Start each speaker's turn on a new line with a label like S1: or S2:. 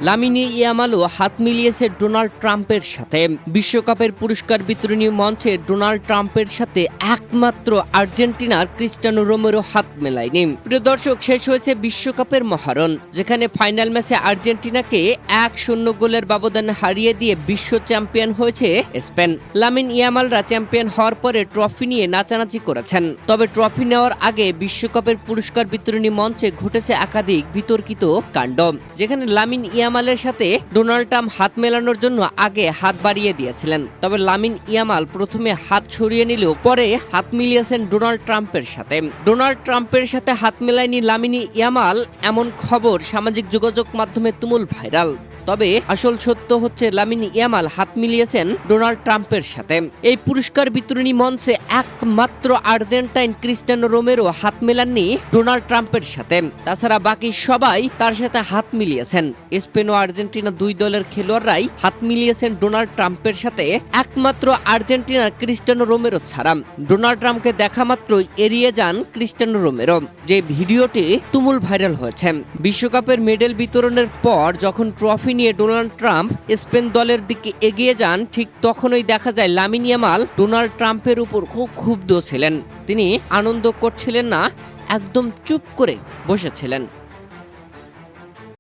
S1: Lamine ইয়ামালও হাত মিলিয়েছে Donald ট্রাম্পের সাথে। বিশ্বকাপের পুরস্কার বিতরণী মঞ্চে ডোনাল্ড ট্রাম্পের সাথে একমাত্র আর্জেন্টিনার ক্রিস্টিয়ানো রোমেরো হাত মেলায়নি। প্রিয় দর্শক, শেষ হয়েছে বিশ্বকাপের মহারণ, যেখানে ফাইনাল ম্যাচে আর্জেন্টিনাকে 1-0 গোলের ব্যবধানে হারিয়ে দিয়ে বিশ্ব চ্যাম্পিয়ন হয়েছে স্পেন। লামিন ইয়ামালরা চ্যাম্পিয়ন হওয়ার পরে ট্রফি নিয়ে নাচানাচি করেছেন। তবে ট্রফি নেওয়ার আগে বিশ্বকাপের পুরস্কার বিতরণী মঞ্চে ঘটেছে একাধিক বিতর্কিত কাণ্ড, যেখানে লামিন ইয়ামালের সাথে ডোনাল্ড ট্রাম্প হাত মেলানোর জন্য আগে হাত বাড়িয়ে দিয়েছিলেন। তবে লামিন ইয়ামাল প্রথমে হাত সরিয়ে নিলেও পরে হাত মিলিয়েছেন ডোনাল্ড ট্রাম্পের সাথে। ডোনাল্ড ট্রাম্পের সাথে হাত মেলায়নি লামিন ইয়ামাল, এমন খবর সামাজিক যোগাযোগ মাধ্যমে তুমুল ভাইরাল। তবে আসল সত্য হচ্ছে লামিন ইয়ামাল হাত মিলিয়েছেন ডোনাল্ড ট্রাম্পের সাথে। এই পুরস্কার বিতরণী মঞ্চে একমাত্র আর্জেন্টাইন ক্রিস্টিয়ানো রোমেরো হাত মেলাননি ডোনাল্ড ট্রাম্পের সাথে। তাছাড়া বাকি সবাই তার সাথে হাত মিলিয়েছেন। স্পেন ও আর্জেন্টিনা দুই দলের খেলোয়াড়রাই হাত মিলিয়েছেন ডোনাল্ড ট্রাম্পের সাথে, একমাত্র আর্জেন্টিনার ক্রিস্টিয়ানো রোমেরো ছাড়া। ডোনাল্ড ট্রাম্পকে দেখা মাত্রই এড়িয়ে যান ক্রিস্টিয়ানো রোমেরো, যে ভিডিওটি তুমুল ভাইরাল হয়েছে। বিশ্বকাপের মেডেল বিতরণের পর যখন ট্রফি নিয়ে ডোনাল্ড ট্রাম্প স্পেন দলের দিকে এগিয়ে যান, ঠিক তখনই দেখা যায় লামিন ইয়ামাল ডোনাল্ড ট্রাম্পের উপর খুব ক্ষুব্ধ ছিলেন। তিনি আনন্দ করছিলেন না, একদম চুপ করে বসেছিলেন।